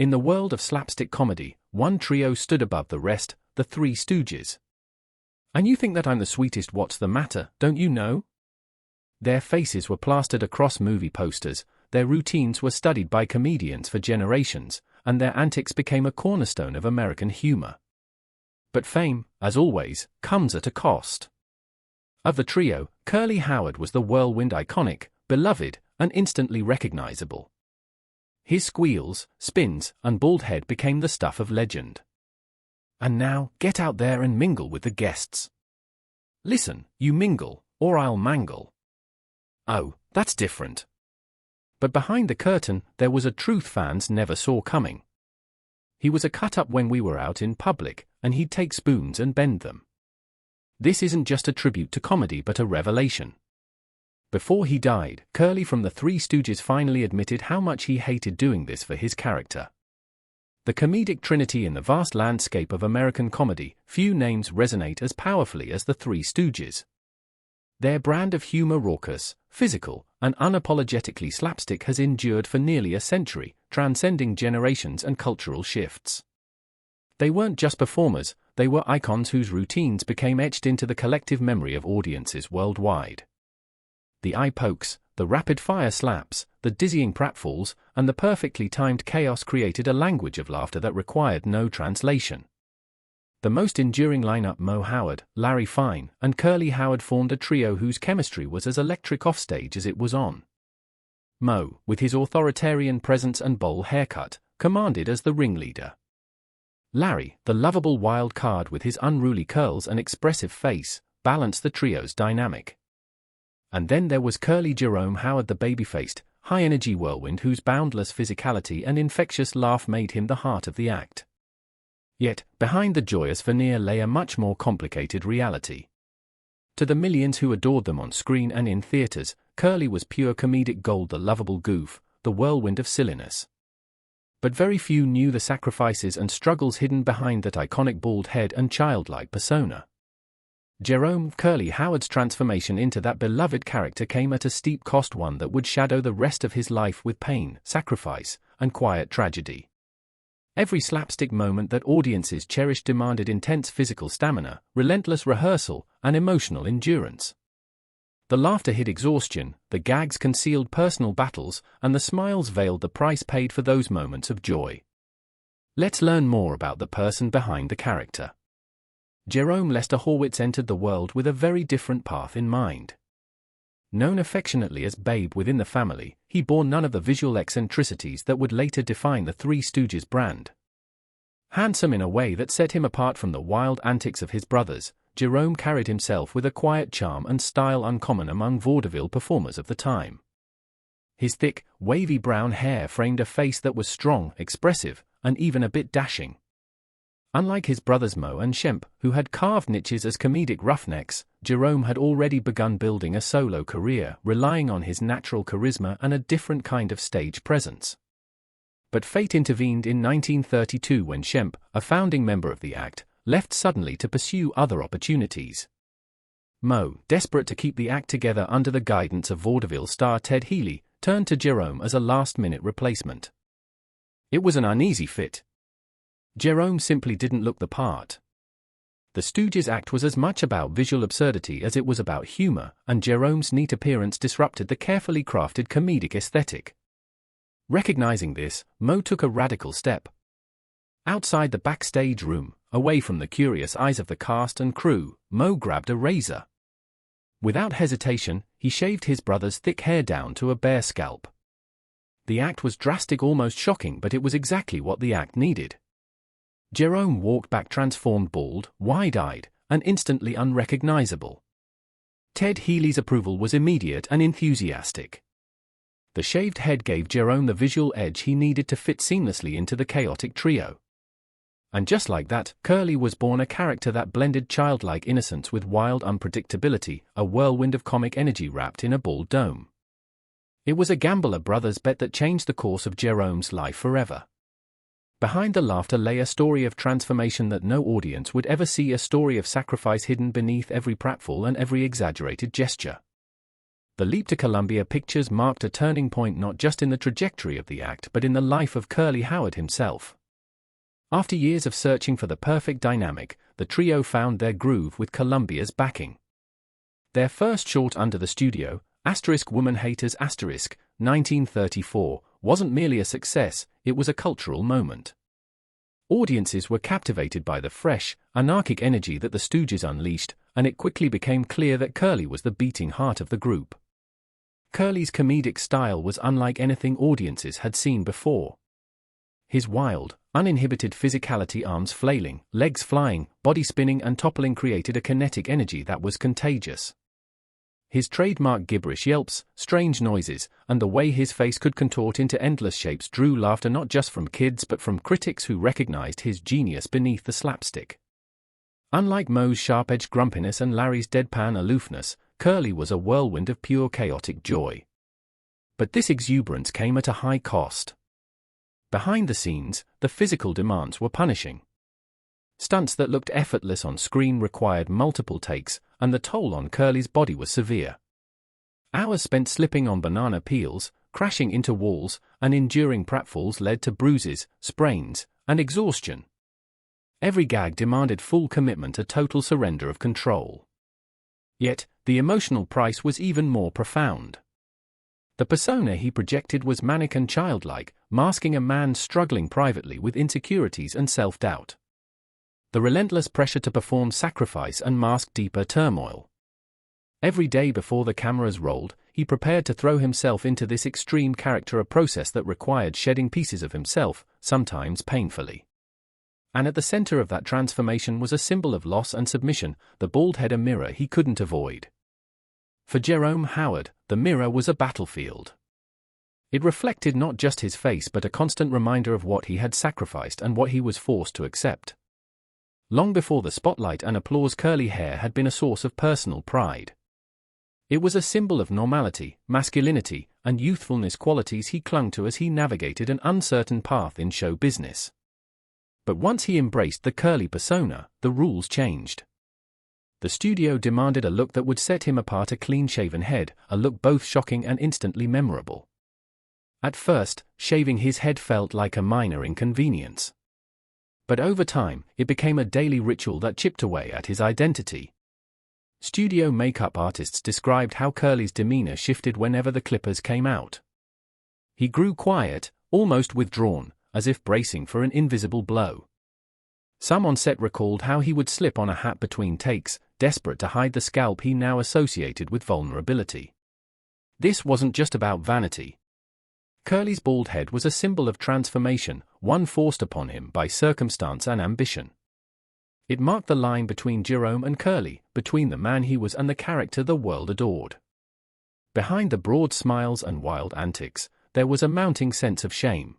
In the world of slapstick comedy, one trio stood above the rest, the Three Stooges. And you think that I'm the sweetest what's the matter, don't you know? Their faces were plastered across movie posters, their routines were studied by comedians for generations, and their antics became a cornerstone of American humor. But fame, as always, comes at a cost. Of the trio, Curly Howard was the whirlwind iconic, beloved, and instantly recognizable. His squeals, spins, and bald head became the stuff of legend. And now, get out there and mingle with the guests. Listen, you mingle, or I'll mangle. Oh, that's different. But behind the curtain, there was a truth fans never saw coming. He was a cut-up when we were out in public, and he'd take spoons and bend them. This isn't just a tribute to comedy but a revelation. Before he died, Curly from the Three Stooges finally admitted how much he hated doing this for his character. The comedic trinity in the vast landscape of American comedy, few names resonate as powerfully as the Three Stooges. Their brand of humor, raucous, physical, and unapologetically slapstick, has endured for nearly a century, transcending generations and cultural shifts. They weren't just performers, they were icons whose routines became etched into the collective memory of audiences worldwide. The eye pokes, the rapid-fire slaps, the dizzying pratfalls, and the perfectly timed chaos created a language of laughter that required no translation. The most enduring lineup, Moe Howard, Larry Fine, and Curly Howard, formed a trio whose chemistry was as electric offstage as it was on. Moe, with his authoritarian presence and bowl haircut, commanded as the ringleader. Larry, the lovable wild card with his unruly curls and expressive face, balanced the trio's dynamic. And then there was Curly Jerome Howard, the baby-faced, high-energy whirlwind whose boundless physicality and infectious laugh made him the heart of the act. Yet, behind the joyous veneer lay a much more complicated reality. To the millions who adored them on screen and in theaters, Curly was pure comedic gold, the lovable goof, the whirlwind of silliness. But very few knew the sacrifices and struggles hidden behind that iconic bald head and childlike persona. Jerome Curly Howard's transformation into that beloved character came at a steep cost, one that would shadow the rest of his life with pain, sacrifice, and quiet tragedy. Every slapstick moment that audiences cherished demanded intense physical stamina, relentless rehearsal, and emotional endurance. The laughter hid exhaustion, the gags concealed personal battles, and the smiles veiled the price paid for those moments of joy. Let's learn more about the person behind the character. Jerome Lester Horwitz entered the world with a very different path in mind. Known affectionately as Babe within the family, he bore none of the visual eccentricities that would later define the Three Stooges brand. Handsome in a way that set him apart from the wild antics of his brothers, Jerome carried himself with a quiet charm and style uncommon among vaudeville performers of the time. His thick, wavy brown hair framed a face that was strong, expressive, and even a bit dashing. Unlike his brothers Moe and Shemp, who had carved niches as comedic roughnecks, Jerome had already begun building a solo career, relying on his natural charisma and a different kind of stage presence. But fate intervened in 1932 when Shemp, a founding member of the act, left suddenly to pursue other opportunities. Moe, desperate to keep the act together under the guidance of vaudeville star Ted Healy, turned to Jerome as a last-minute replacement. It was an uneasy fit. Jerome simply didn't look the part. The Stooges act was as much about visual absurdity as it was about humor, and Jerome's neat appearance disrupted the carefully crafted comedic aesthetic. Recognizing this, Moe took a radical step. Outside the backstage room, away from the curious eyes of the cast and crew, Moe grabbed a razor. Without hesitation, he shaved his brother's thick hair down to a bare scalp. The act was drastic, almost shocking, but it was exactly what the act needed. Jerome walked back transformed, bald, wide-eyed, and instantly unrecognizable. Ted Healy's approval was immediate and enthusiastic. The shaved head gave Jerome the visual edge he needed to fit seamlessly into the chaotic trio. And just like that, Curly was born, a character that blended childlike innocence with wild unpredictability, a whirlwind of comic energy wrapped in a bald dome. It was a Gambler Brothers bet that changed the course of Jerome's life forever. Behind the laughter lay a story of transformation that no audience would ever see, a story of sacrifice hidden beneath every pratfall and every exaggerated gesture. The leap to Columbia Pictures marked a turning point not just in the trajectory of the act but in the life of Curly Howard himself. After years of searching for the perfect dynamic, the trio found their groove with Columbia's backing. Their first short under the studio, *Woman Haters*, 1934, wasn't merely a success, it was a cultural moment. Audiences were captivated by the fresh, anarchic energy that the Stooges unleashed, and it quickly became clear that Curly was the beating heart of the group. Curly's comedic style was unlike anything audiences had seen before. His wild, uninhibited physicality, arms flailing, legs flying, body spinning and toppling, created a kinetic energy that was contagious. His trademark gibberish yelps, strange noises, and the way his face could contort into endless shapes drew laughter not just from kids but from critics who recognized his genius beneath the slapstick. Unlike Moe's sharp-edged grumpiness and Larry's deadpan aloofness, Curly was a whirlwind of pure chaotic joy. But this exuberance came at a high cost. Behind the scenes, the physical demands were punishing. Stunts that looked effortless on screen required multiple takes, and the toll on Curly's body was severe. Hours spent slipping on banana peels, crashing into walls, and enduring pratfalls led to bruises, sprains, and exhaustion. Every gag demanded full commitment, a total surrender of control. Yet, the emotional price was even more profound. The persona he projected was manic and childlike, masking a man struggling privately with insecurities and self-doubt. The relentless pressure to perform sacrifice and mask deeper turmoil. Every day before the cameras rolled, he prepared to throw himself into this extreme character, a process that required shedding pieces of himself, sometimes painfully. And at the center of that transformation was a symbol of loss and submission, the bald head, a mirror he couldn't avoid. For Jerome Howard, the mirror was a battlefield. It reflected not just his face but a constant reminder of what he had sacrificed and what he was forced to accept. Long before the spotlight and applause, curly hair had been a source of personal pride. It was a symbol of normality, masculinity, and youthfulness, qualities he clung to as he navigated an uncertain path in show business. But once he embraced the curly persona, the rules changed. The studio demanded a look that would set him apart, a clean-shaven head, a look both shocking and instantly memorable. At first, shaving his head felt like a minor inconvenience. But over time, it became a daily ritual that chipped away at his identity. Studio makeup artists described how Curly's demeanor shifted whenever the clippers came out. He grew quiet, almost withdrawn, as if bracing for an invisible blow. Some on set recalled how he would slip on a hat between takes, desperate to hide the scalp he now associated with vulnerability. This wasn't just about vanity. Curly's bald head was a symbol of transformation, one forced upon him by circumstance and ambition. It marked the line between Jerome and Curly, between the man he was and the character the world adored. Behind the broad smiles and wild antics, there was a mounting sense of shame.